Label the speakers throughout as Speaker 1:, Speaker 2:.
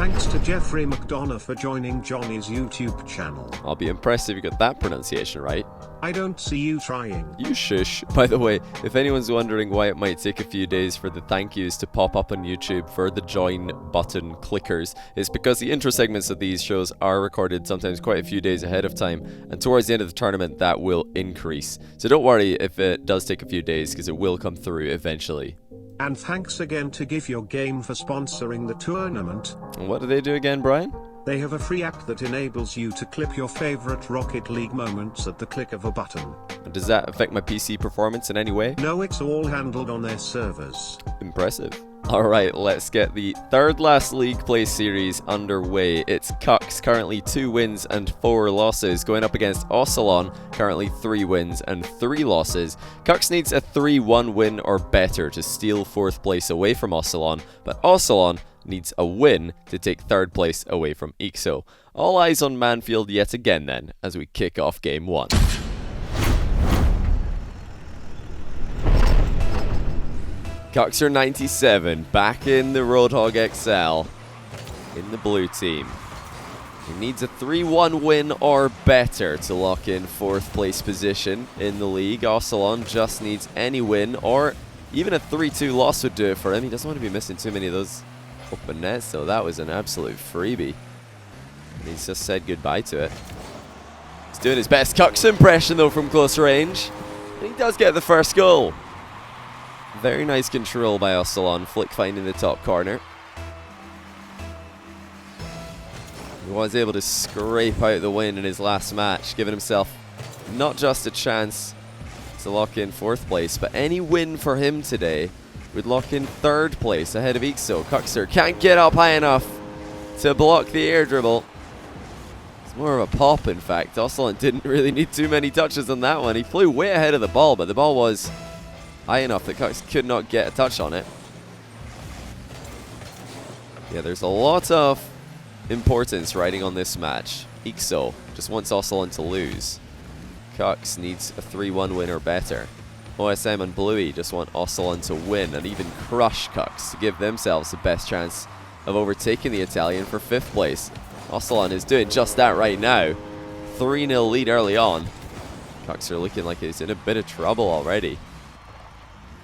Speaker 1: Thanks to Jeffrey McDonough for joining Johnny's YouTube channel.
Speaker 2: I'll be impressed if you got that pronunciation right.
Speaker 1: I don't see you trying.
Speaker 2: You shush. By the way, if anyone's wondering why it might take a few days for the thank yous to pop up on YouTube for the join button clickers, it's because the intro segments of these shows are recorded sometimes quite a few days ahead of time, and towards the end of the tournament that will increase. So don't worry if it does take a few days, because it will come through eventually.
Speaker 1: And thanks again to Give Your Game for sponsoring the tournament.
Speaker 2: And what do they do again, Brian?
Speaker 1: They have a free app that enables you to clip your favorite Rocket League moments at the click of a button.
Speaker 2: Does that affect my PC performance in any way?
Speaker 1: No, it's all handled on their servers.
Speaker 2: Impressive. Alright, let's get the third last League Play series underway. It's Kux, currently 2 wins and 4 losses, going up against Oscillon, currently 3 wins and 3 losses. Kux needs a 3-1 win or better to steal 4th place away from Oscillon, but Oscillon needs a win to take 3rd place away from Ixo. All eyes on Mannfield yet again then, as we kick off Game 1. kuxir97 back in the Roadhog XL in the blue team. He needs a 3-1 win or better to lock in 4th place position in the league. Oscillon just needs any win, or even a 3-2 loss would do it for him. He doesn't want to be missing too many of those open nets, so that was an absolute freebie. And he's just said goodbye to it. He's doing his best Kux impression though from close range. And he does get the first goal. Very nice control by Oscillon, flick finding the top corner. He was able to scrape out the win in his last match, giving himself not just a chance to lock in 4th place, but any win for him today would lock in 3rd place ahead of Ixo. Kuxir can't get up high enough to block the air dribble. It's more of a pop, in fact. Oscillon didn't really need too many touches on that one. He flew way ahead of the ball, but the ball was high enough that Kux could not get a touch on it. Yeah, there's a lot of importance riding on this match. Ixo just wants Oscillon to lose. Kux needs a 3-1 win or better. OSM and Bluey just want Oscillon to win and even crush Kux to give themselves the best chance of overtaking the Italian for 5th place. Oscillon is doing just that right now. 3-0 lead early on. Kux are looking like he's in a bit of trouble already.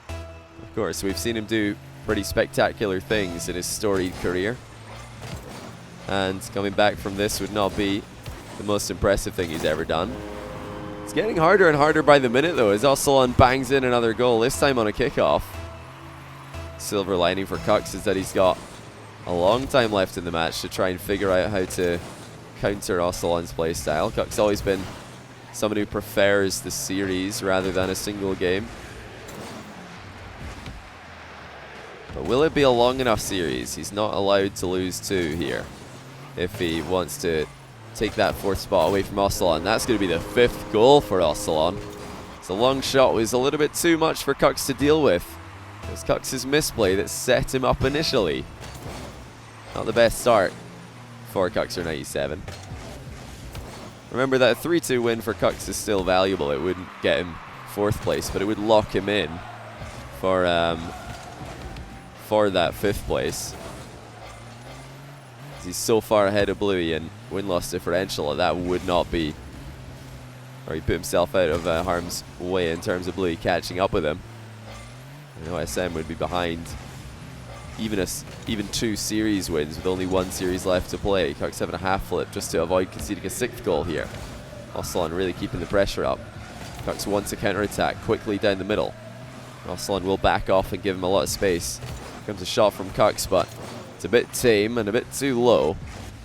Speaker 2: Of course, we've seen him do pretty spectacular things in his storied career. And coming back from this would not be the most impressive thing he's ever done. It's getting harder and harder by the minute though, as Oscillon bangs in another goal, this time on a kickoff. Silver lining for Kux is that he's got a long time left in the match to try and figure out how to counter Oscillon's playstyle. Kux always been someone who prefers the series rather than a single game. But will it be a long enough series? He's not allowed to lose 2 here if he wants to take that 4th spot away from Oscillon. That's going to be the 5th goal for Oscillon. So long shot was a little bit too much for Kux to deal with. It was Kux's misplay that set him up initially. Not the best start for kuxir97. Remember that a 3-2 win for Kux is still valuable. It wouldn't get him 4th place, but it would lock him in for that 5th place. He's so far ahead of Bluey, and win-loss differential, that would not be, or he put himself out of harm's way in terms of Bluey catching up with him. And OSM would be behind even 2 series wins with only 1 series left to play. Kux having a half flip just to avoid conceding a 6th goal here. Oscillon really keeping the pressure up. Kux wants a counter-attack quickly down the middle. Oscillon will back off and give him a lot of space. Here comes a shot from Kux, but it's a bit tame and a bit too low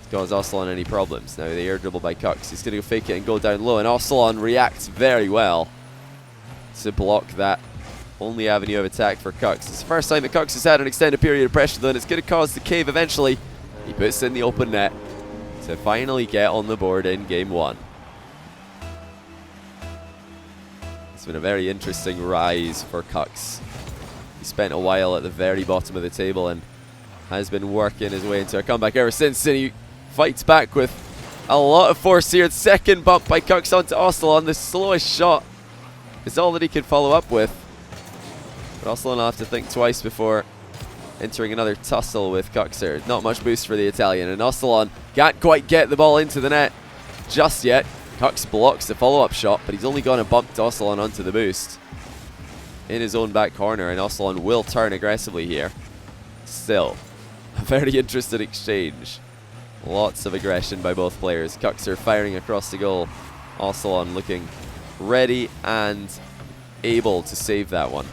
Speaker 2: to cause Oscillon any problems. Now the air dribble by Kux. He's going to go fake it and go down low, and Oscillon reacts very well to block that only avenue of attack for Kux. It's the first time that Kux has had an extended period of pressure though, and it's going to cause the cave eventually. He puts in the open net to finally get on the board in Game 1. It's been a very interesting rise for Kux. He spent a while at the very bottom of the table and has been working his way into a comeback ever since, and he fights back with a lot of force here. Second bump by Kux onto Oscillon. The slowest shot is all that he can follow up with. But Oscillon will have to think twice before entering another tussle with Kuxir. Not much boost for the Italian, and Oscillon can't quite get the ball into the net just yet. Kux blocks the follow-up shot, but he's only gone and bumped Oscillon onto the boost in his own back corner, and Oscillon will turn aggressively here. Still, a very interesting exchange. Lots of aggression by both players. Kuxir firing across the goal. Oscillon looking ready and able to save that one.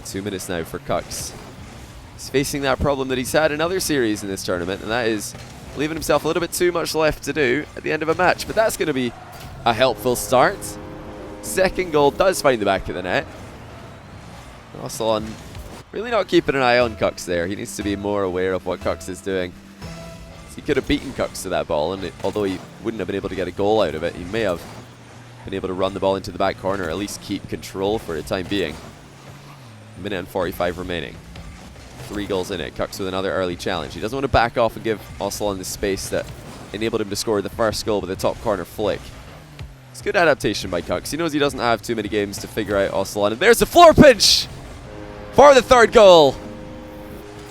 Speaker 2: 2 minutes now for Kux. He's facing that problem that he's had in other series in this tournament, and that is leaving himself a little bit too much left to do at the end of a match. But that's going to be a helpful start. Second goal does find the back of the net. Oscillon really not keeping an eye on Kux there. He needs to be more aware of what Kux is doing. He could have beaten Kux to that ball, and although he wouldn't have been able to get a goal out of it, he may have been able to run the ball into the back corner, or at least keep control for the time being. Minute and 45 remaining. 3 goals in it. Kux with another early challenge. He doesn't want to back off and give Oscillon the space that enabled him to score the first goal with a top corner flick. It's good adaptation by Kux. He knows he doesn't have too many games to figure out Oscillon. And there's the floor pinch for the third goal.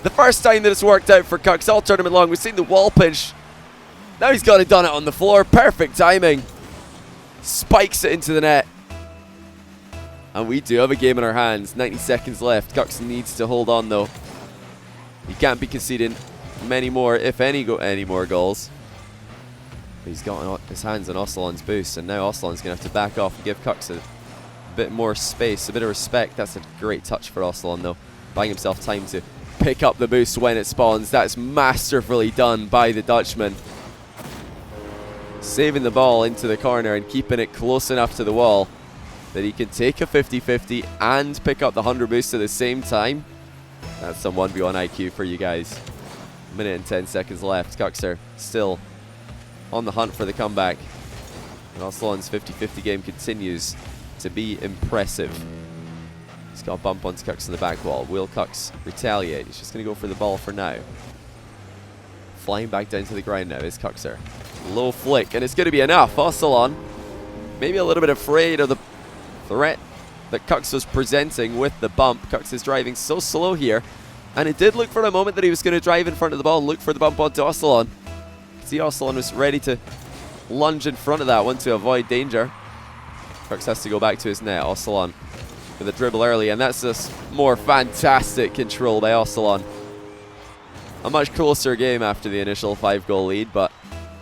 Speaker 2: The first time that it's worked out for Kux all tournament long. We've seen the wall pinch. Now he's got it done it on the floor. Perfect timing. Spikes it into the net. And we do have a game in our hands. 90 seconds left. Kux needs to hold on though. He can't be conceding many more, if any more goals. But he's got his hands on Oscillon's boost, and now Oscillon's going to have to back off and give Kux a bit more space, a bit of respect. That's a great touch for Oscillon though. Buying himself time to pick up the boost when it spawns. That's masterfully done by the Dutchman. Saving the ball into the corner and keeping it close enough to the wall that he can take a 50-50 and pick up the 100 boost at the same time. That's some 1v1 IQ for you guys. Minute and 10 seconds left. Kuxir still on the hunt for the comeback. And Oscillon's 50-50 game continues to be impressive. He's got a bump onto Kux on the back wall. Will Kux retaliate? He's just going to go for the ball for now. Flying back down to the ground now is Kuxir. Low flick, and it's going to be enough. Oscillon, maybe a little bit afraid of the threat that Kux was presenting with the bump. Kux is driving so slow here, and it did look for a moment that he was going to drive in front of the ball and look for the bump onto Oscillon. See, Oscillon was ready to lunge in front of that one to avoid danger. Kux has to go back to his net. Oscillon with a dribble early, and that's just more fantastic control by Oscillon. A much closer game after the initial 5-goal lead, but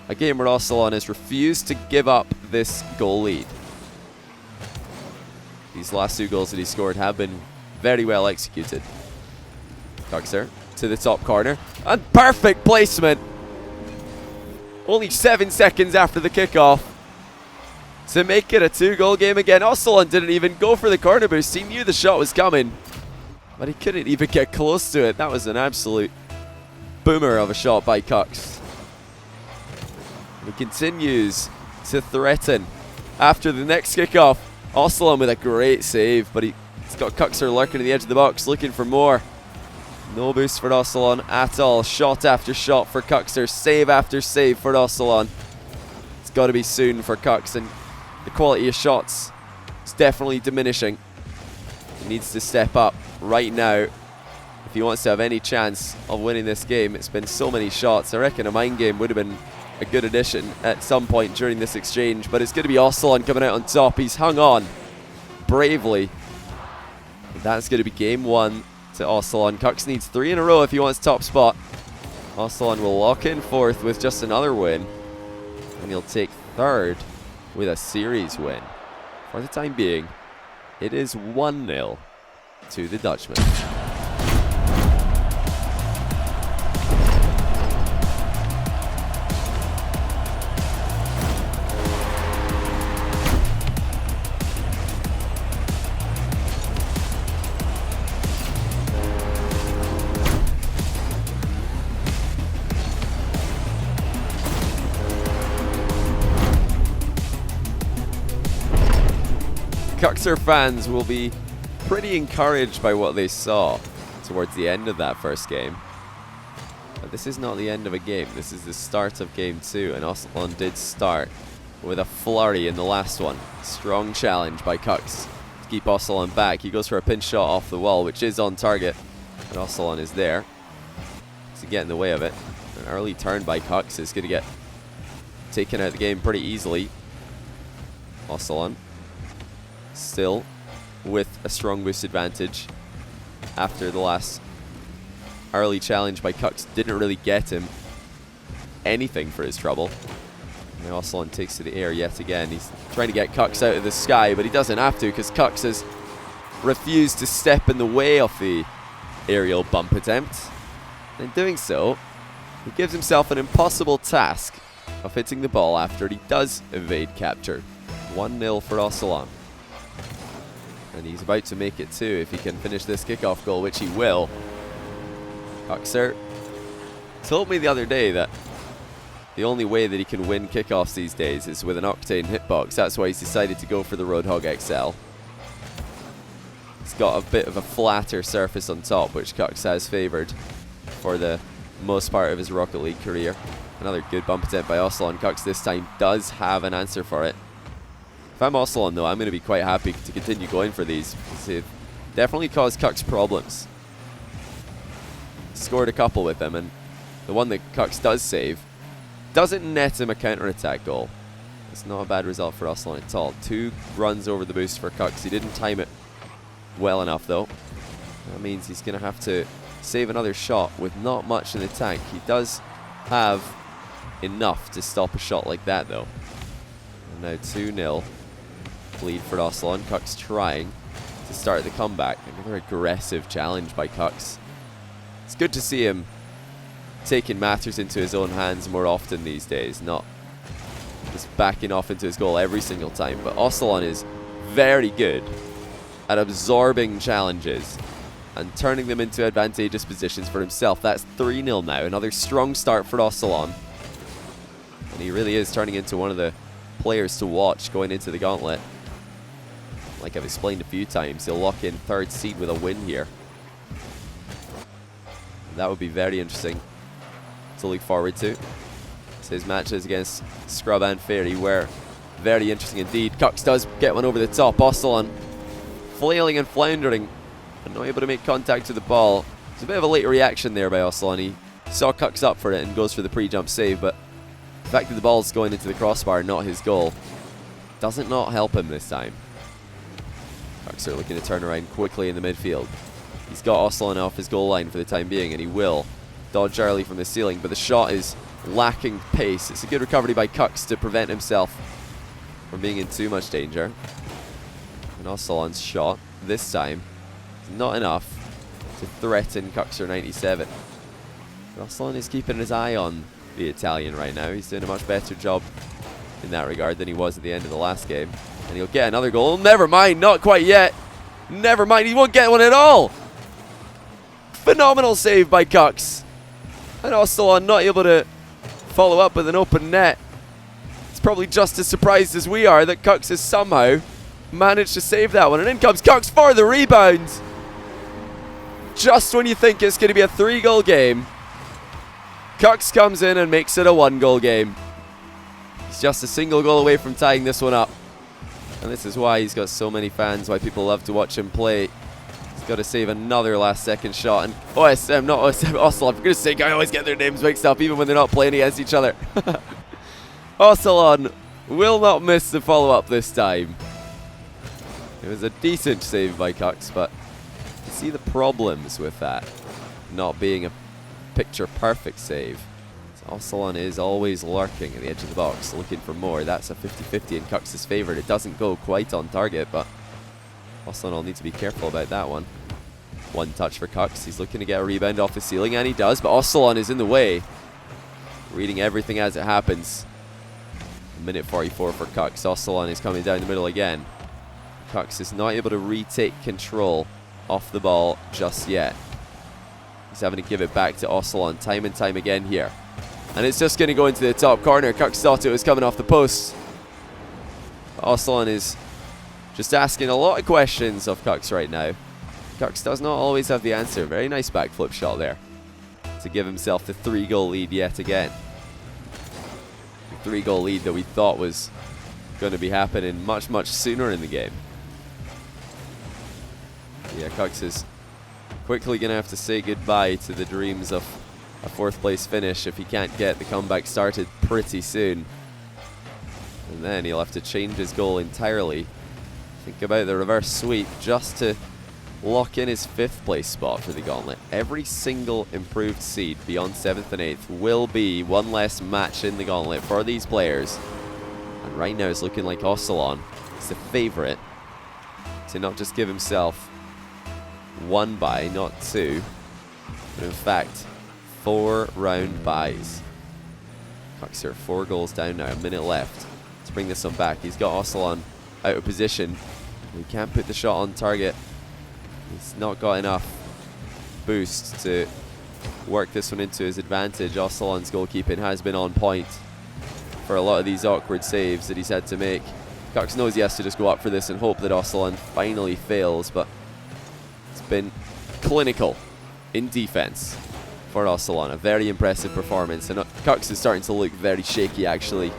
Speaker 2: a game where Oscillon has refused to give up this goal lead. These last 2 goals that he scored have been very well executed. Kuxir to the top corner, and perfect placement. Only 7 seconds after the kickoff to make it a 2-goal game again. Oscillon didn't even go for the corner boost. He knew the shot was coming, but he couldn't even get close to it. That was an absolute boomer of a shot by Kux. He continues to threaten after the next kickoff. Oscillon with a great save, but he's got Kuxir lurking at the edge of the box looking for more. No boost for Oscillon at all. Shot after shot for Kuxir. Save after save for Oscillon. It's got to be soon for Kux, and the quality of shots is definitely diminishing. He needs to step up right now if he wants to have any chance of winning this game. It's been so many shots. I reckon a mind game would have been a good addition at some point during this exchange, but it's going to be Oscillon coming out on top. He's hung on bravely. That's going to be game 1 to Oscillon. Kux needs 3 in a row if he wants top spot. Oscillon will lock in 4th with just another win, and he'll take 3rd with a series win. For the time being, it is 1-0 to the Dutchman. Kuxir fans will be pretty encouraged by what they saw towards the end of that first game. But this is not the end of a game. This is the start of game 2, and Oscillon did start with a flurry in the last one. Strong challenge by Kux to keep Oscillon back. He goes for a pinch shot off the wall, which is on target. And Oscillon is there to get in the way of it. An early turn by Kux is going to get taken out of the game pretty easily. Oscillon still with a strong boost advantage after the last early challenge by Kux didn't really get him anything for his trouble. Now Oscillon takes to the air yet again. He's trying to get Kux out of the sky, but he doesn't have to because Kux has refused to step in the way of the aerial bump attempt. In doing so, he gives himself an impossible task of hitting the ball after he does evade capture. 1-0 for Oscillon. And he's about to make it too if he can finish this kickoff goal, which he will. Kuxir told me the other day that the only way that he can win kickoffs these days is with an Octane hitbox. That's why he's decided to go for the Roadhog XL. It's got a bit of a flatter surface on top, which Kux has favoured for the most part of his Rocket League career. Another good bump attempt by Oscillon. Kux this time does have an answer for it. If I'm Oscillon though, I'm going to be quite happy to continue going for these because they've definitely caused Kux problems. Scored a couple with them, and the one that Kux does save doesn't net him a counter-attack goal. It's not a bad result for Oscillon at all. 2 runs over the boost for Kux. He didn't time it well enough though. That means he's going to have to save another shot with not much in the tank. He does have enough to stop a shot like that though. And now 2-0 lead for Oscillon. Kux trying to start the comeback. Another aggressive challenge by Kux. It's good to see him taking matters into his own hands more often these days, not just backing off into his goal every single time. But Oscillon is very good at absorbing challenges and turning them into advantageous positions for himself. That's 3-0 now. Another strong start for Oscillon. And he really is turning into one of the players to watch going into the gauntlet. Like I've explained a few times, he'll lock in 3rd seed with a win here. And that would be very interesting to look forward to. So his matches against Scrub and Fairy were very interesting indeed. Kux does get one over the top. Oscillon flailing and floundering and not able to make contact with the ball. It's a bit of a late reaction there by Oscillon. He saw Kux up for it and goes for the pre-jump save, but the fact that the ball's going into the crossbar, not his goal, doesn't not help him this time. Kuxir looking to turn around quickly in the midfield. He's got Oscillon off his goal line for the time being, and he will dodge early from the ceiling, but the shot is lacking pace. It's a good recovery by Kux to prevent himself from being in too much danger. And Oscillon's shot, this time, is not enough to threaten kuxir97. But Oscillon is keeping his eye on the Italian right now. He's doing a much better job in that regard than he was at the end of the last game. And he'll get another goal. Never mind, not quite yet. Never mind, he won't get one at all. Phenomenal save by Kux. And Oscillon not able to follow up with an open net. It's probably just as surprised as we are that Kux has somehow managed to save that one. And in comes Kux for the rebound. Just when you think it's going to be a 3-goal game, Kux comes in and makes it a 1-goal game. He's just a single goal away from tying this one up. And this is why he's got so many fans, why people love to watch him play. He's got to save another last-second shot. And OSM, not OSM, Oscillon. For goodness sake, I always get their names mixed up, even when they're not playing against each other. Oscillon will not miss the follow-up this time. It was a decent save by Kux, but you see the problems with that not being a picture-perfect save. Oscillon is always lurking at the edge of the box, looking for more. That's a 50-50 in Kux's favour. It doesn't go quite on target, but Oscillon will need to be careful about that one. One touch for Kux. He's looking to get a rebound off the ceiling, and he does, but Oscillon is in the way. Reading everything as it happens. Minute 44 for Kux. Oscillon is coming down the middle again. Kux is not able to retake control off the ball just yet. He's having to give it back to Oscillon time and time again here. And it's just going to go into the top corner. Kux thought it was coming off the post. Oscillon is just asking a lot of questions of Kux right now. Kux does not always have the answer. Very nice backflip shot there to give himself the 3-goal lead yet again. The 3-goal lead that we thought was going to be happening much, much sooner in the game. Yeah, Kux has quickly going to have to say goodbye to the dreams of a 4th place finish if he can't get the comeback started pretty soon. And then he'll have to change his goal entirely. Think about the reverse sweep just to lock in his 5th place spot for the gauntlet. Every single improved seed beyond 7th and 8th will be one less match in the gauntlet for these players. And right now it's looking like Oscillon is the favourite to not just give himself 1 bye, not 2, but in fact 4 round byes. kuxir 4 goals down now, a minute left to bring this one back. He's got Oscillon out of position. He can't put the shot on target. He's not got enough boost to work this one into his advantage. Oscillon's goalkeeping has been on point for a lot of these awkward saves that he's had to make. Kux knows he has to just go up for this and hope that Oscillon finally fails, but it's been clinical in defense for Oscillon. A very impressive performance, and Kux is starting to look very shaky actually.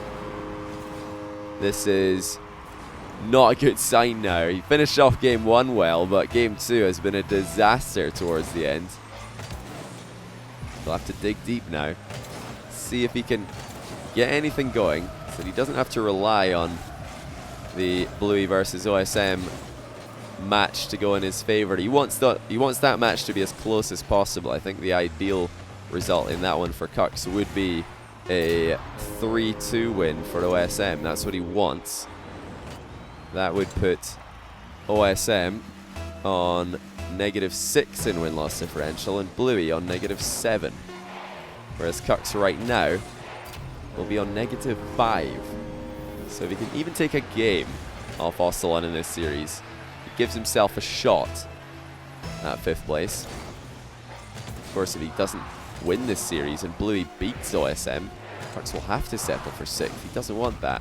Speaker 2: This is not a good sign now. He finished off game 1 well, but game 2 has been a disaster towards the end. He'll have to dig deep now, see if he can get anything going so he doesn't have to rely on the Bluey versus OSM match to go in his favour. He wants that match to be as close as possible. I think the ideal result in that one for Kux would be a 3-2 win for OSM. That's what he wants. That would put OSM on -6 in win-loss differential and Bluey on -7. Whereas Kux right now will be on -5. So if he can even take a game off Oscillon in this series, he gives himself a shot at 5th place. Of course, if he doesn't win this series and Bluey beats OSM, Kux will have to settle for 6th. He doesn't want that.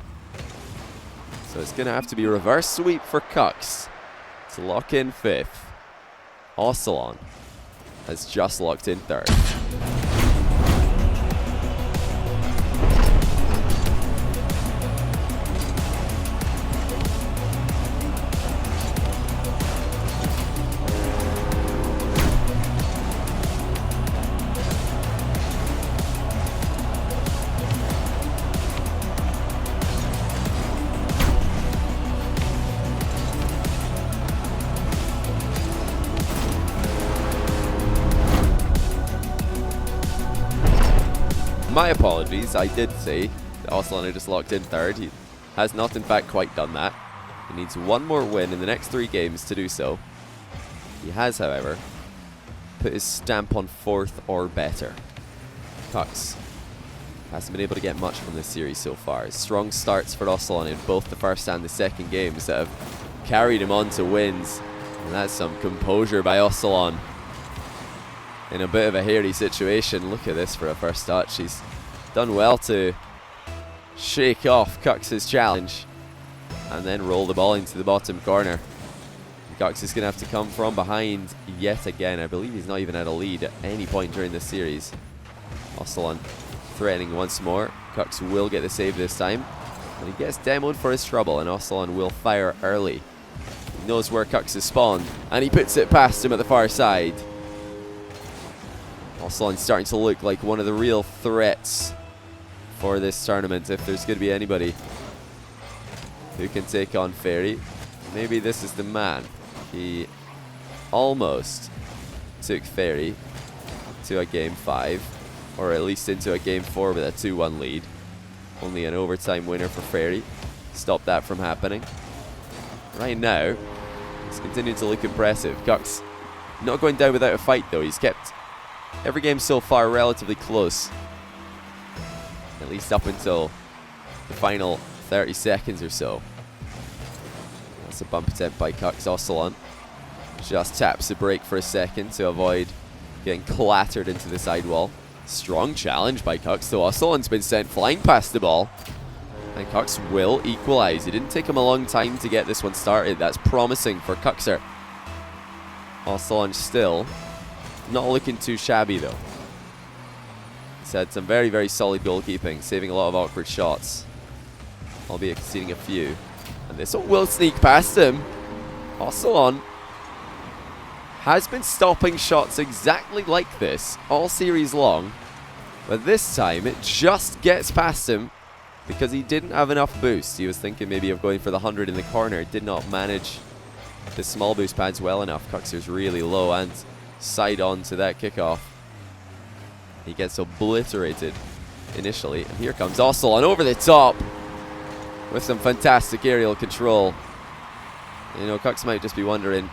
Speaker 2: So it's going to have to be a reverse sweep for Kux to lock in 5th. Oscillon has just locked in 3rd. My apologies, I did say that Oscillon had just locked in 3rd. He has not in fact quite done that. He needs 1 more win in the next 3 games to do so. He has, however, put his stamp on 4th or better. Kux hasn't been able to get much from this series so far. Strong starts for Oscillon in both the 1st and the 2nd games that have carried him on to wins. And that's some composure by Oscillon in a bit of a hairy situation. Look at this for a first touch. He's done well to shake off Kux's challenge and then roll the ball into the bottom corner. Kux is going to have to come from behind yet again. I believe he's not even had a lead at any point during this series. Oscillon threatening once more. Kux will get the save this time, and he gets demoed for his trouble, and Oscillon will fire early. He knows where Kux is spawned, and he puts it past him at the far side. Oscillon's starting to look like one of the real threats for this tournament. If there's going to be anybody who can take on Fairy, maybe this is the man. He almost took Fairy to a game 5, or at least into a game 4 with a 2-1 lead. Only an overtime winner for Fairy stopped that from happening. Right now, he's continuing to look impressive. Kux not going down without a fight though. He's kept every game so far relatively close, at least up until the final 30 seconds or so. That's a bump attempt by Kux. Oscillon just taps the brake for a second to avoid getting clattered into the sidewall. Strong challenge by Kux, though. Oscillon's been sent flying past the ball, and Kux will equalize. It didn't take him a long time to get this one started. That's promising for kuxir. Oscillon still not looking too shabby though. He's had some very, very solid goalkeeping, saving a lot of awkward shots, albeit conceding a few. And this one will sneak past him. Oscillon has been stopping shots exactly like this all series long, but this time it just gets past him because he didn't have enough boost. He was thinking maybe of going for the 100 in the corner, did not manage the small boost pads well enough. Kuxir's really low and side on to that kickoff. He gets obliterated initially, and here comes Oscillon over the top with some fantastic aerial control. You know, Kux might just be wondering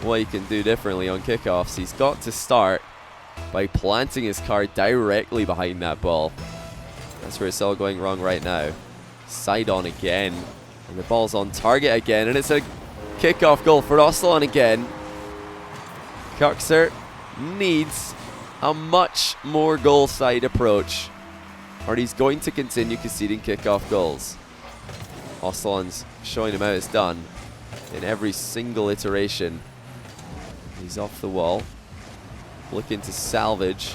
Speaker 2: what he can do differently on kickoffs. He's got to start by planting his car directly behind that ball. That's where it's all going wrong right now. Side on again, and the ball's on target again, and it's a kickoff goal for Oscillon again. Kuxir needs a much more goal side approach, or he's going to continue conceding kickoff goals. Oscillon's showing him how it's done in every single iteration. He's off the wall, looking to salvage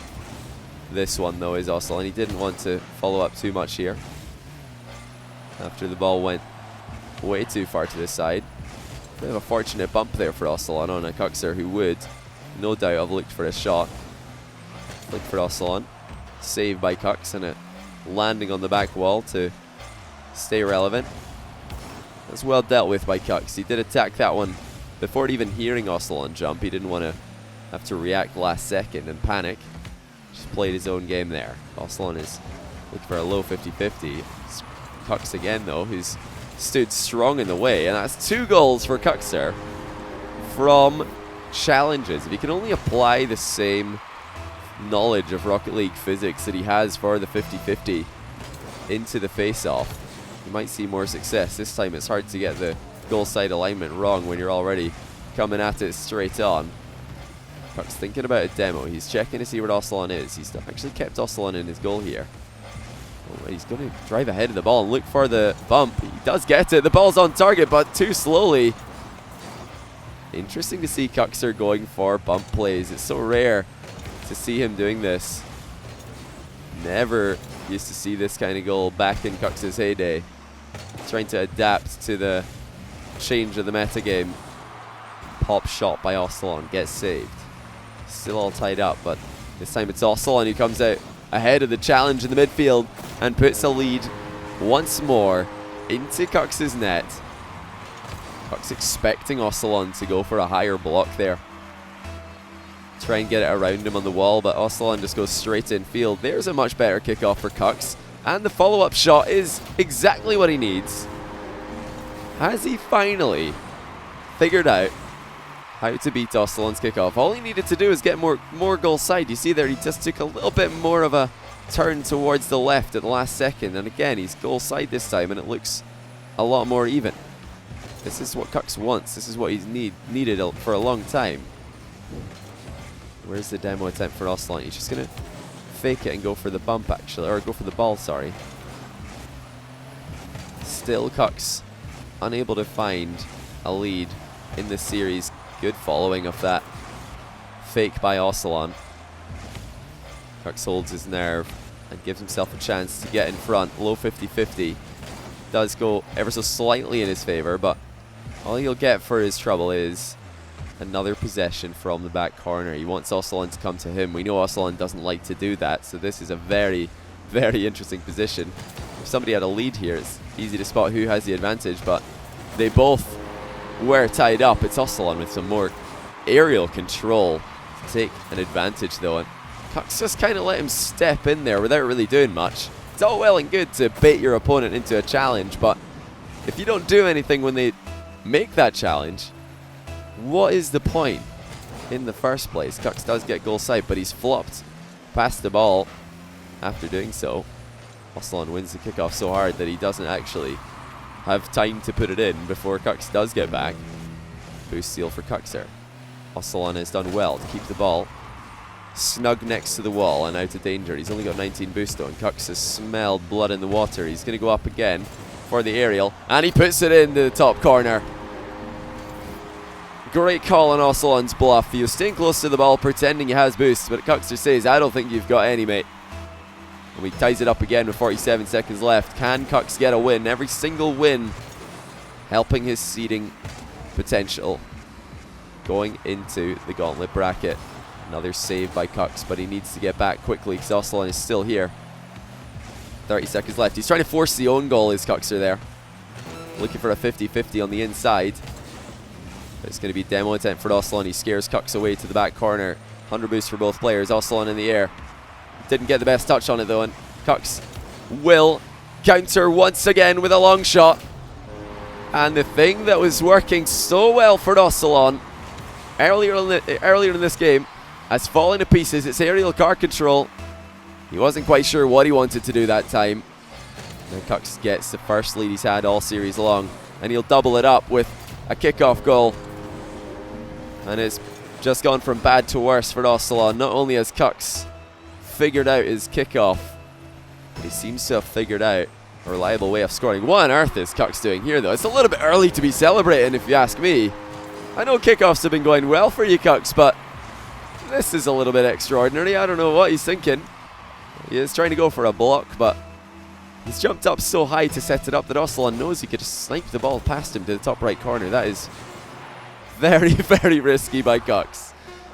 Speaker 2: this one though is Oscillon. He didn't want to follow up too much here after the ball went way too far to the side. Bit of a fortunate bump there for Oscillon on a Kuxir who would no doubt have looked for a shot. Look for Oscillon, saved by Kux, and it landing on the back wall to stay relevant. That's well dealt with by Kux. He did attack that one before even hearing Oscillon jump. He didn't want to have to react last second and panic. Just played his own game there. Oscillon is looking for a low 50-50. It's Kux again though, who's stood strong in the way, and that's 2 goals for Kuxir from challenges. If he can only apply the same knowledge of Rocket League physics that he has for the 50-50 into the face-off, you might see more success. This time it's hard to get the goal side alignment wrong when you're already coming at it straight on. Kux thinking about a demo. He's checking to see where Oscillon is. He's actually kept Oscillon in his goal here. Oh, he's going to drive ahead of the ball and look for the bump. He does get it. The ball's on target, but too slowly. Interesting to see Kuxir going for bump plays. It's so rare to see him doing this. Never used to see this kind of goal back in Kux's heyday. Trying to adapt to the change of the metagame. Pop shot by Oscillon, gets saved. Still all tied up, but this time it's Oscillon who comes out ahead of the challenge in the midfield and puts a lead once more into Kux's net. Kux expecting Oscillon to go for a higher block there. Try and get it around him on the wall, but Oscillon just goes straight in field. There's a much better kickoff for Kux, and the follow-up shot is exactly what he needs. Has he finally figured out how to beat Oscillon's kickoff? All he needed to do is get more goal side. You see there, he just took a little bit more of a turn towards the left at the last second, and again, he's goal side this time, and it looks a lot more even. This is what Kux wants. This is what he's needed for a long time. Where's the demo attempt for Oscillon? He's just going to fake it and go for the bump, actually. Or go for the ball, sorry. Still Kux unable to find a lead in this series. Good following of that fake by Oscillon. Kux holds his nerve and gives himself a chance to get in front. Low 50-50. Does go ever so slightly in his favor, but all he'll get for his trouble is another possession from the back corner. He wants Oscillon to come to him. We know Oscillon doesn't like to do that, so this is a very, very interesting position. If somebody had a lead here, it's easy to spot who has the advantage, but they both were tied up. It's Oscillon with some more aerial control to take an advantage, though, and Kux just kind of let him step in there without really doing much. It's all well and good to bait your opponent into a challenge, but if you don't do anything when they make that challenge, what is the point in the first place? Kux does get goal side, but he's flopped past the ball after doing so. Oscillon wins the kickoff so hard that he doesn't actually have time to put it in before Kux does get back. Boost steal for Kuxir. Oscillon has done well to keep the ball snug next to the wall and out of danger. He's only got 19 boost though, and Kux has smelled blood in the water. He's going to go up again for the aerial, and he puts it into the top corner. Great call on Oscillon's bluff. He was staying close to the ball, pretending he has boost, but Kuxir says, I don't think you've got any, mate. And he ties it up again with 47 seconds left. Can Kux get a win? Every single win helping his seeding potential. going into the gauntlet bracket. Another save by Kux, but he needs to get back quickly because Oscillon is still here. 30 seconds left. He's trying to force the own goal, is Kuxir there. Looking for a 50-50 on the inside. But it's going to be demo attempt for Oscillon. He scares Kux away to the back corner. 100 boost for both players. Oscillon in the air. Didn't get the best touch on it though, and Kux will counter once again with a long shot. And the thing that was working so well for Oscillon earlier in this game has fallen to pieces. It's aerial car control. He wasn't quite sure what he wanted to do that time. Now Kux gets the first lead he's had all series long, and he'll double it up with a kickoff goal. And it's just gone from bad to worse for Oscillon. Not only has Kux figured out his kickoff, but he seems to have figured out a reliable way of scoring. What on earth is Kux doing here though? It's a little bit early to be celebrating if you ask me. I know kickoffs have been going well for you, Kux, but this is a little bit extraordinary. I don't know what he's thinking. He is trying to go for a block, but he's jumped up so high to set it up that Oscillon knows he could just snipe the ball past him to the top right corner. That is very, very risky by Kux.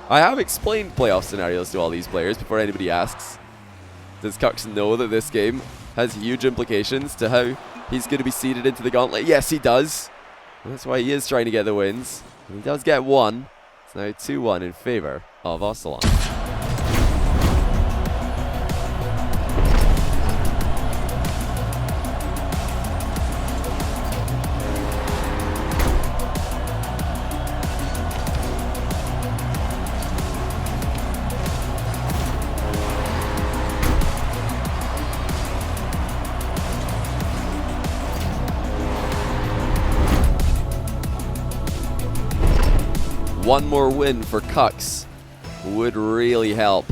Speaker 2: I have explained playoff scenarios to all these players before anybody asks. Does Kux know that this game has huge implications to how he's going to be seeded into the gauntlet? Yes, he does. That's why he is trying to get the wins. And he does get one. It's now 2-1 in favor of Oscillon. One more win for Kux would really help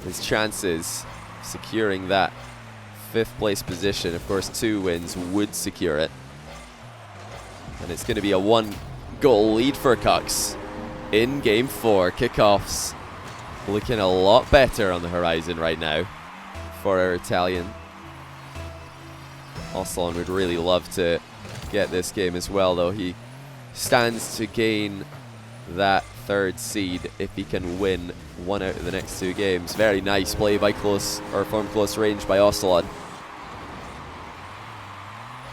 Speaker 2: his chances securing that 5th place position. Of course, 2 wins would secure it. And it's going to be a 1-goal lead for Kux in Game 4. Kickoffs looking a lot better on the horizon right now for our Italian. Oscillon would really love to get this game as well, though. He stands to gain that 3rd seed if he can win 1 out of the next 2 games. Very nice play by from close range by Oscillon.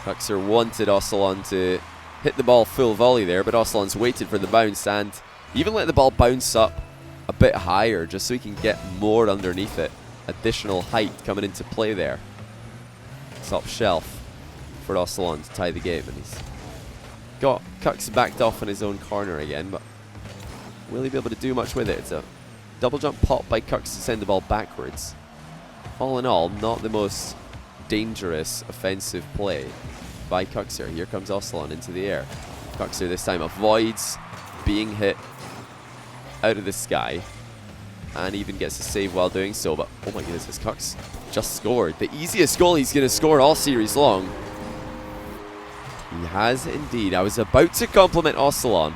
Speaker 2: Kuxir wanted Oscillon to hit the ball full volley there, but Oscillon's waited for the bounce and even let the ball bounce up a bit higher just so he can get more underneath it. Additional height coming into play there. Top shelf for Oscillon to tie the game, and he's got Kux backed off in his own corner again, but will he be able to do much with it? It's a double jump pop by Kux to send the ball backwards. All in all, not the most dangerous offensive play by Kuxir. Here comes Oscillon into the air. Kuxir this time avoids being hit out of the sky and even gets a save while doing so. But oh my goodness, this Kux just scored the easiest goal he's going to score all series long. He has indeed. I was about to compliment Oscillon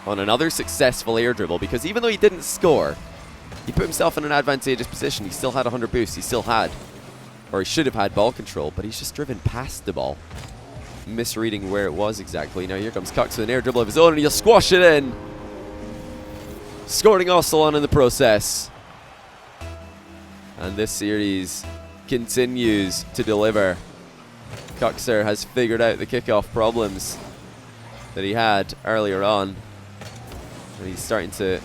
Speaker 2: on another successful air dribble, because even though he didn't score, he put himself in an advantageous position. He still had 100 boost. He still had, or he should have had, ball control, but he's just driven past the ball, misreading where it was exactly. Now here comes Kux with an air dribble of his own, and he'll squash it in, scoring Oscillon in the process. And this series continues to deliver. Kuxir has figured out the kickoff problems that he had earlier on, and he's starting to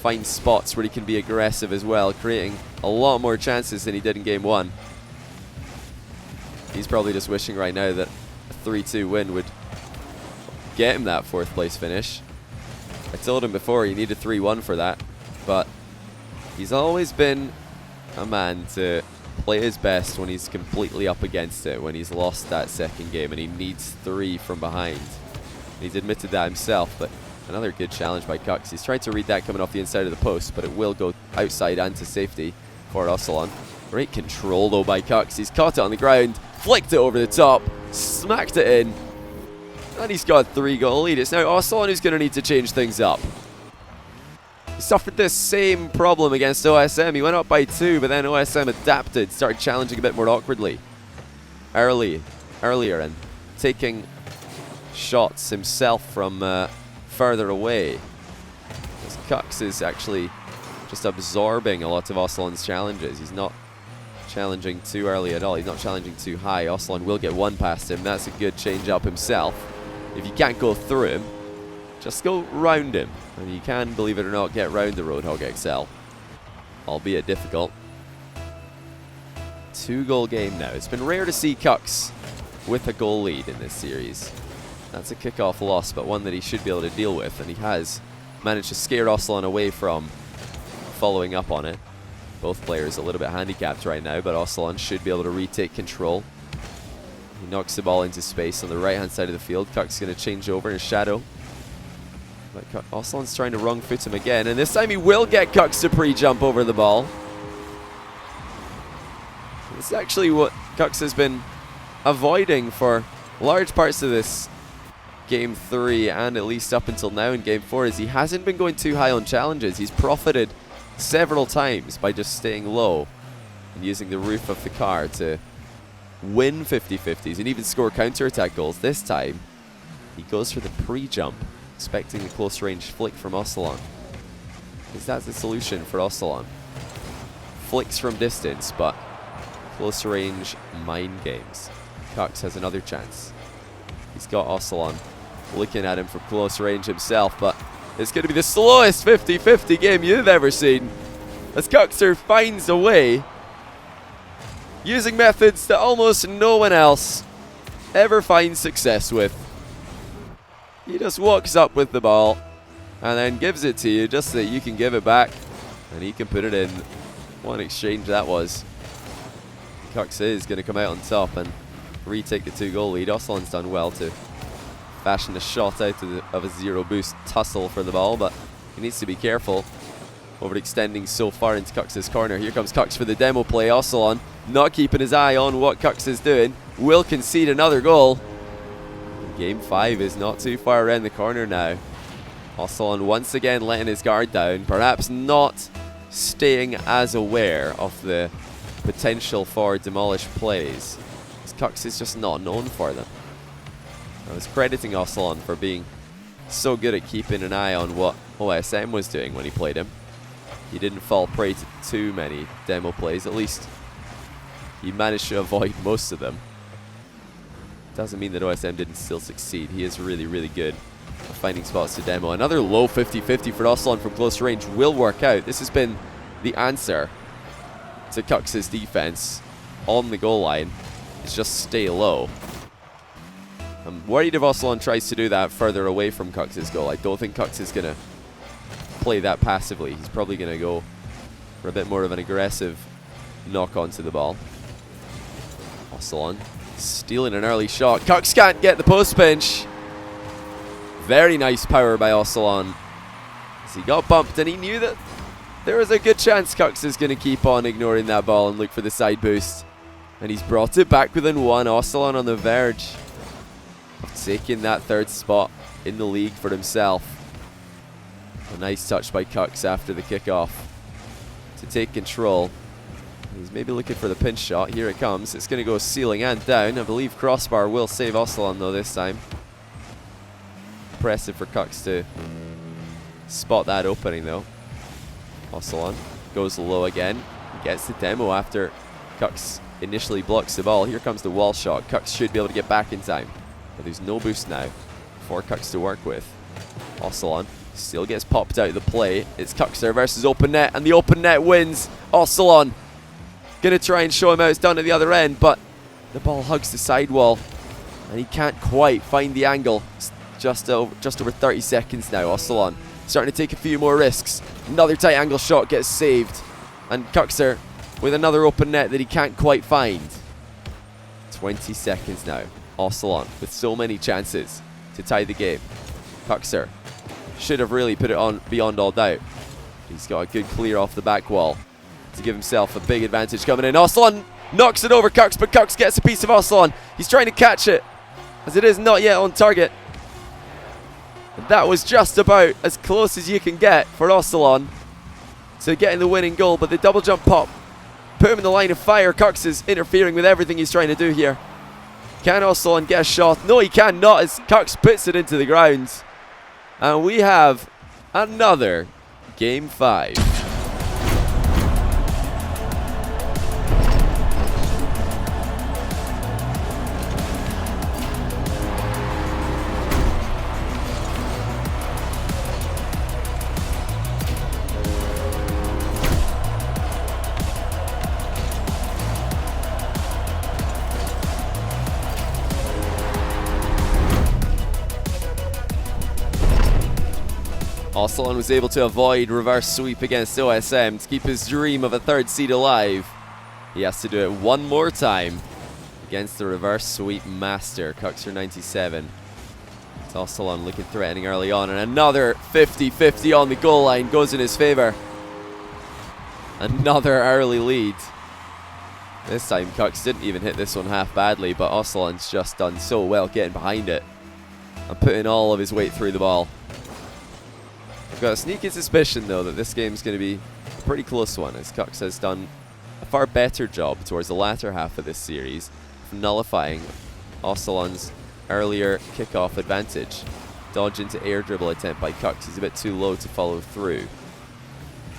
Speaker 2: find spots where he can be aggressive as well, creating a lot more chances than he did in Game 1. He's probably just wishing right now that a 3-2 win would get him that 4th place finish. I told him before he needed 3-1 for that, but he's always been a man to play his best when he's completely up against it, when he's lost that 2nd game and he needs 3 from behind. He's admitted that himself, but another good challenge by Kux. He's trying to read that coming off the inside of the post, but it will go outside and to safety for Oscillon. Great control though by Kux. He's caught it on the ground, flicked it over the top, smacked it in, and he's got a 3-goal lead. It's now Oscillon who's going to need to change things up. He suffered this same problem against OSM. He went up by 2, but then OSM adapted, started challenging a bit more awkwardly earlier, and taking shots himself from further away. As Kux is actually just absorbing a lot of Oscillon's challenges. He's not challenging too early at all. He's not challenging too high. Oscillon will get one past him. That's a good change up himself. If you can't go through him, just go round him. And you can, believe it or not, get round the Roadhog XL. Albeit difficult. 2-goal game now. It's been rare to see Kux with a goal lead in this series. That's a kickoff loss, but one that he should be able to deal with, and he has managed to scare Oscillon away from following up on it. Both players a little bit handicapped right now, but Oscillon should be able to retake control. He knocks the ball into space on the right-hand side of the field. Kux is going to change over in his shadow. But Oscillon's trying to wrong foot him again, and this time he will get Kux to pre-jump over the ball. It's actually what Kux has been avoiding for large parts of this Game 3 and at least up until now in Game 4 is he hasn't been going too high on challenges. He's profited several times by just staying low and using the roof of the car to win 50-50s and even score counter-attack goals. This time, he goes for the pre-jump, expecting the close-range flick from Oscillon. Because that's the solution for Oscillon. Flicks from distance, but close-range mind games. Kux has another chance. He's got Oscillon looking at him from close range himself, but it's going to be the slowest 50-50 game you've ever seen. As Kuxir finds a way, using methods that almost no one else ever finds success with. He just walks up with the ball and then gives it to you just so that you can give it back and he can put it in. What an exchange that was. Kux is going to come out on top and retake the 2-goal lead. Oscillon's done well to fashion a shot out of a zero boost tussle for the ball, but he needs to be careful overextending so far into Kux's corner. Here comes Kux for the demo play. Oscillon not keeping his eye on what Kux is doing, will concede another goal. Game 5 is not too far around the corner now. Oscillon once again letting his guard down, perhaps not staying as aware of the potential for demolished plays. Kux is just not known for them. I was crediting Oscillon for being so good at keeping an eye on what OSM was doing when he played him. He didn't fall prey to too many demo plays, at least he managed to avoid most of them. Doesn't mean that OSM didn't still succeed. He is really, really good at finding spots to demo. Another low 50-50 for Oscillon from close range will work out. This has been the answer to Kux's defense on the goal line. Is just stay low. I'm worried if Oscillon tries to do that further away from Kux's goal. I don't think Kux is going to play that passively. He's probably going to go for a bit more of an aggressive knock onto the ball. Oscillon stealing an early shot. Kux can't get the post pinch. Very nice power by Oscillon. As he got bumped and he knew that there was a good chance Kux is going to keep on ignoring that ball and look for the side boost. And he's brought it back within one. Oscillon on the verge of taking that 3rd spot in the league for himself. A nice touch by Kux after the kickoff to take control. He's maybe looking for the pinch shot. Here it comes. It's going to go ceiling and down. I believe crossbar will save Oscillon though this time. Impressive for Kux to spot that opening though. Oscillon goes low again. He gets the demo after Kux initially blocks the ball. Here comes the wall shot. Kux should be able to get back in time. But there's no boost now for Kux to work with. Oscillon still gets popped out of the play. It's Kuxir versus open net, and the open net wins. Oscillon going to try and show him how it's done at the other end, but the ball hugs the sidewall, and he can't quite find the angle. It's just over 30 seconds now. Oscillon starting to take a few more risks. Another tight angle shot gets saved, and Kuxir with another open net that he can't quite find. 20 seconds now. Oscillon with so many chances to tie the game. Kuxir should have really put it on beyond all doubt. He's got a good clear off the back wall to give himself a big advantage coming in. Oscillon knocks it over Kux, but Kux gets a piece of Oscillon. He's trying to catch it, as it is not yet on target. And that was just about as close as you can get for Oscillon to getting the winning goal, but the double jump pop put him in the line of fire. Kux is interfering with everything he's trying to do here. Can Oscillon get a shot? No, he cannot, as Kux puts it into the ground. And we have another Game 5. Oscillon was able to avoid reverse sweep against OSM to keep his dream of a third seed alive. He has to do it one more time against the reverse sweep master, kuxir97. It's Oscillon looking threatening early on, and another 50-50 on the goal line goes in his favor. Another early lead. This time Kux didn't even hit this one half badly, but Oscillon's just done so well getting behind it and putting all of his weight through the ball. I've got a sneaky suspicion, though, that this game's going to be a pretty close one, as Kux has done a far better job towards the latter half of this series of nullifying Oscillon's earlier kickoff advantage. Dodge into air dribble attempt by Kux. He's a bit too low to follow through.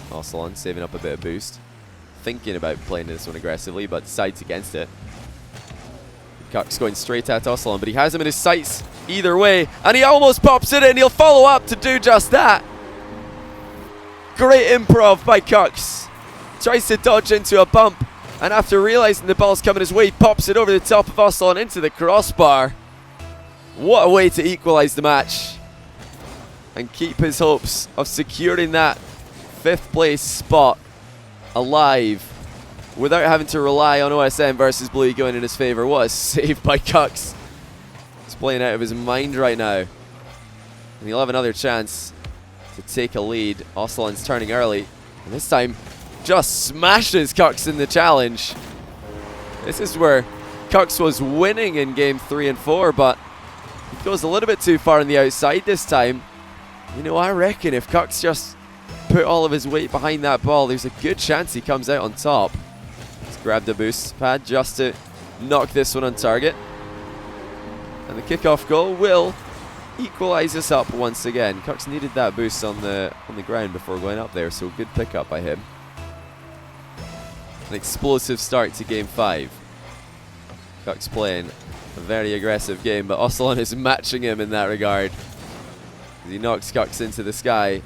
Speaker 2: Oscillon saving up a bit of boost, thinking about playing this one aggressively, but decides against it. Kux going straight at Oscillon, but he has him in his sights either way, and he almost pops it in. He'll follow up to do just that. Great improv by Kux. Tries to dodge into a bump, and after realizing the ball's coming his way, pops it over the top of Oscillon into the crossbar. What a way to equalize the match and keep his hopes of securing that 5th place spot alive without having to rely on OSM versus Bluey going in his favor. What a save by Kux. He's playing out of his mind right now, and he'll have another chance to take a lead. Oscillon's turning early, and this time just smashes Kux in the challenge. This is where Kux was winning in game 3 and 4, but he goes a little bit too far on the outside this time. You know, I reckon if Kux just put all of his weight behind that ball, there's a good chance he comes out on top. He's grabbed a boost pad just to knock this one on target, and the kickoff goal will equalize us up once again. Kux needed that boost on the ground before going up there, so good pickup by him. An explosive start to game 5. Kux playing a very aggressive game, but Oscillon is matching him in that regard. As he knocks Kux into the sky.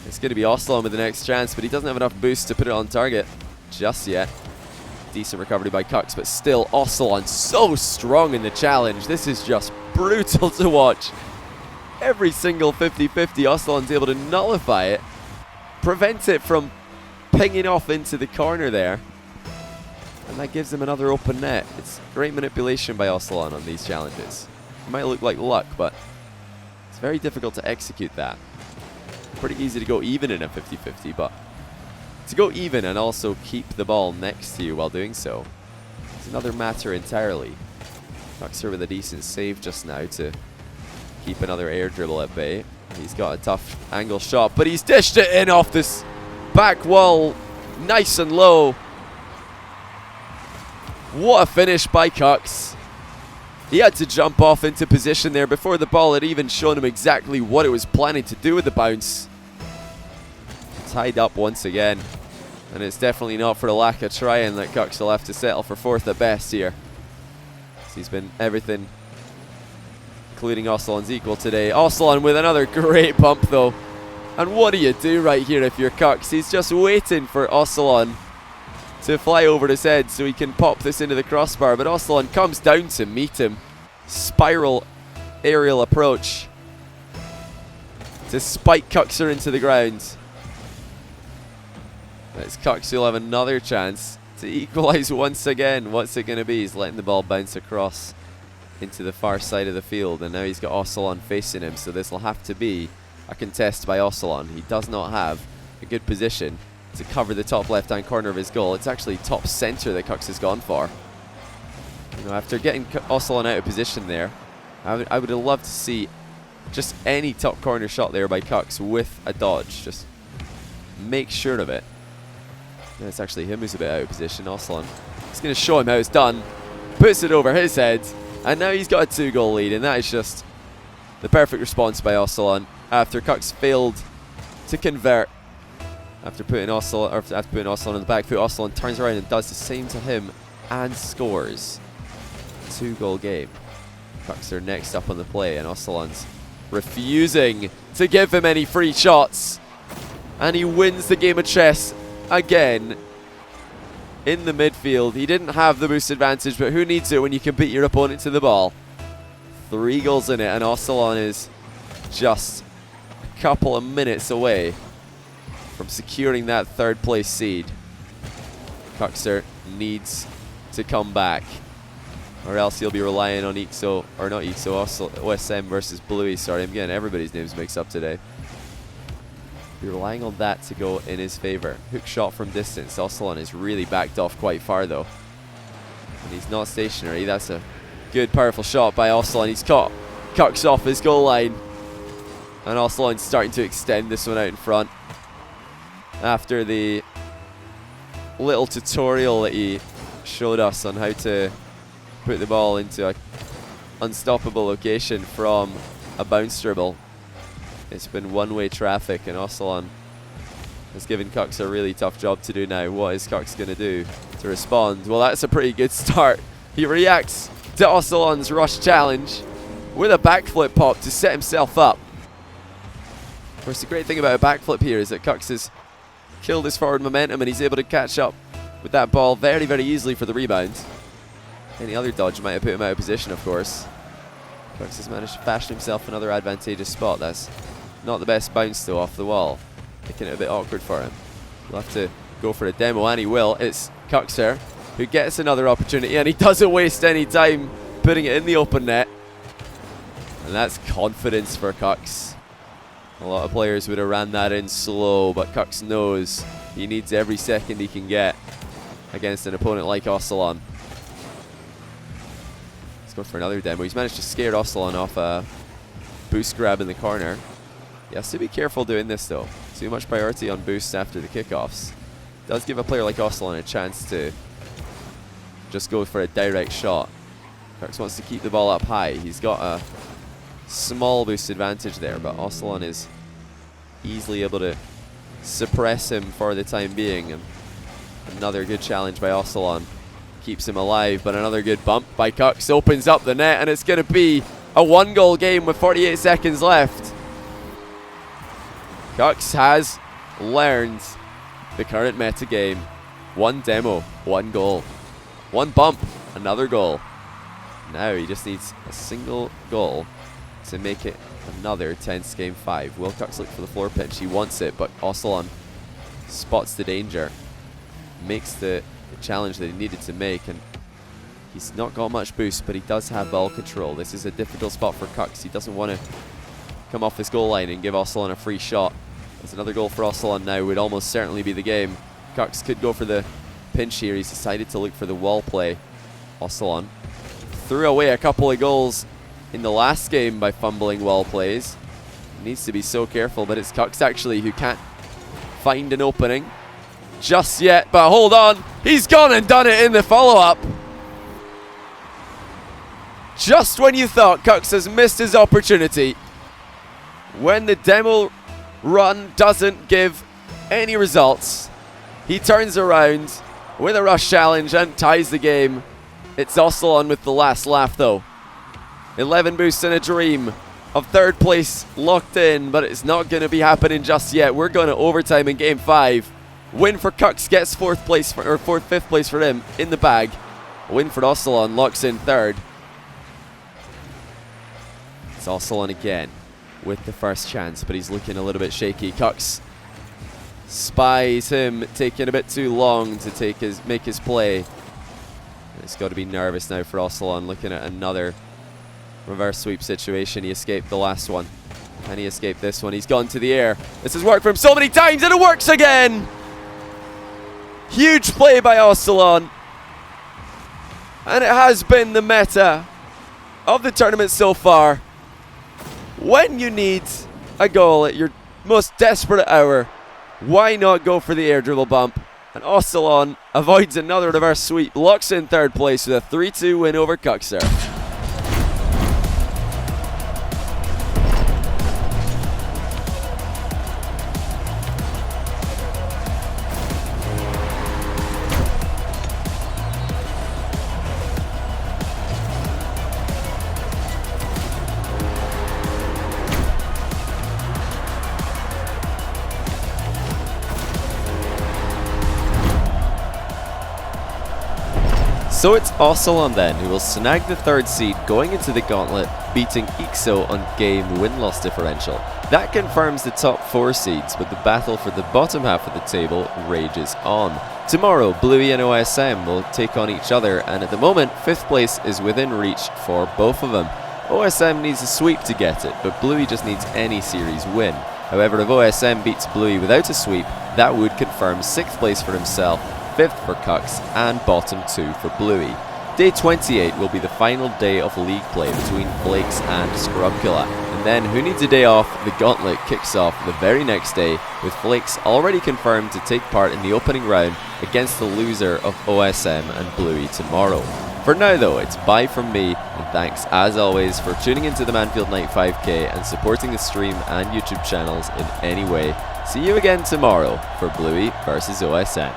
Speaker 2: It's going to be Oscillon with the next chance, but he doesn't have enough boost to put it on target just yet. Decent recovery by Kux, but still Oscillon so strong in the challenge. This is just brutal to watch. Every single 50-50, Oscillon's able to nullify it, prevent it from pinging off into the corner there, and that gives him another open net. It's great manipulation by Oscillon on these challenges. It might look like luck, but it's very difficult to execute that. Pretty easy to go even in a 50-50, but to go even and also keep the ball next to you while doing so is another matter entirely. Kuxir with a decent save just now to keep another air dribble at bay. He's got a tough angle shot, but he's dished it in off this back wall, nice and low. What a finish by Kux. He had to jump off into position there before the ball had even shown him exactly what it was planning to do with the bounce. Tied up once again, and it's definitely not for the lack of trying that Kux will have to settle for 4th at best here. So he's been everything, including Oscillon's equal today. Oscillon with another great bump though. And what do you do right here if you're Kux? He's just waiting for Oscillon to fly over his head so he can pop this into the crossbar, but Oscillon comes down to meet him. Spiral aerial approach to spike Kuxir into the ground. It's Kux who'll have another chance to equalize once again. What's it going to be? He's letting the ball bounce across into the far side of the field, and now he's got Oscillon facing him, so this will have to be a contest by Oscillon. He does not have a good position to cover the top left hand corner of his goal. It's actually top center that Kux has gone for. You know, after getting Oscillon out of position there, I would have loved to see just any top corner shot there by Kux with a dodge. Just make sure of it. And it's actually him who's a bit out of position. Oscillon is going to show him how it's done. Puts it over his head, and now he's got a 2-goal lead, and that is just the perfect response by Oscillon. after Kux failed to convert. After putting Oscillon on the back foot, Oscillon turns around and does the same to him and scores. 2-goal game. Kuxir next up on the play, and Oscillon's refusing to give him any free shots. And he wins the game of chess again in the midfield. He didn't have the boost advantage, but who needs it when you can beat your opponent to the ball? 3 goals in it, and Oscillon is just a couple of minutes away from securing that 3rd place seed. Kuxir needs to come back, or else he'll be relying on Ixo, or not Ixo, OSM versus Bluey. Sorry, I'm getting everybody's names mixed up today. Be relying on that to go in his favor. Hook shot from distance. Oscillon is really backed off quite far though, and he's not stationary. That's a good, powerful shot by Oscillon. He's caught Kux off his goal line, and Oscillon's starting to extend this one out in front. After the little tutorial that he showed us on how to put the ball into an unstoppable location from a bounce dribble, it's been one-way traffic, and Oscillon has given Kux a really tough job to do now. What is Kux going to do to respond? Well, that's a pretty good start. He reacts to Oscillon's rush challenge with a backflip pop to set himself up. Of course, the great thing about a backflip here is that Kux has killed his forward momentum, and he's able to catch up with that ball very, very easily for the rebound. Any other dodge might have put him out of position, of course. Kux has managed to fashion himself another advantageous spot. That's not the best bounce though off the wall, making it a bit awkward for him. He'll have to go for a demo, and he will. It's Kuxir who gets another opportunity, and he doesn't waste any time putting it in the open net. And that's confidence for Kux. A lot of players would have ran that in slow, but Kux knows he needs every second he can get against an opponent like Oscillon. He's going for another demo. He's managed to scare Oscillon off a boost grab in the corner. He has to be careful doing this though. Too much priority on boosts after the kickoffs. Does give a player like Oscillon a chance to just go for a direct shot. Kux wants to keep the ball up high. He's got a small boost advantage there, but Oscillon is easily able to suppress him for the time being. And another good challenge by Oscillon keeps him alive, but another good bump by Kux opens up the net, and it's going to be a 1-goal game with 48 seconds left. Kux has learned the current meta game. 1 demo, 1 goal. 1 bump, another goal. Now he just needs a single goal to make it another tense game 5. Will Kux look for the floor pinch? He wants it, but Oscillon spots the danger, makes the challenge that he needed to make, and he's not got much boost, but he does have ball control. This is a difficult spot for Kux. He doesn't want to come off his goal line and give Oscillon a free shot. There's another goal for Oscillon now, would almost certainly be the game. Kux could go for the pinch here. He's decided to look for the wall play. Oscillon threw away a couple of goals in the last game by fumbling wall plays. He needs to be so careful, but it's Kux actually who can't find an opening just yet. But hold on, he's gone and done it in the follow-up. Just when you thought Kux has missed his opportunity, when the demo run doesn't give any results, he turns around with a rush challenge and ties the game. It's Oscillon with the last laugh though. 11 boosts in a dream of 3rd place locked in, but it's not going to be happening just yet. We're going to overtime in game 5. Win for Kux gets 4th place for, or 5th place for him in the bag. A win for Oscillon locks in 3rd. It's Oscillon again with the first chance, but he's looking a little bit shaky. Kux spies him taking a bit too long to make his play. It's got to be nervous now for Oscillon, looking at another reverse sweep situation. He escaped the last one. Can he escape this one? He's gone to the air. This has worked for him so many times, and it works again! Huge play by Oscillon. And it has been the meta of the tournament so far. When you need a goal at your most desperate hour, why not go for the air dribble bump? And Oscillon avoids another reverse sweep, locks in 3rd place with a 3-2 win over Kuxir. So it's Oscillon then who will snag the 3rd seed going into the gauntlet, beating Ixo on game win-loss differential. That confirms the top 4 seeds, but the battle for the bottom half of the table rages on. Tomorrow, Bluey and OSM will take on each other, and at the moment, 5th place is within reach for both of them. OSM needs a sweep to get it, but Bluey just needs any series win. However, if OSM beats Bluey without a sweep, that would confirm 6th place for himself, 5th for Kux, and bottom 2 for Bluey. Day 28 will be the final day of league play between Flakes and Scrubkilla. And then, who needs a day off? The gauntlet kicks off the very next day, with Flakes already confirmed to take part in the opening round against the loser of OSM and Bluey tomorrow. For now though, it's bye from me, and thanks as always for tuning into the Mannfield Night 5K and supporting the stream and YouTube channels in any way. See you again tomorrow for Bluey versus OSM.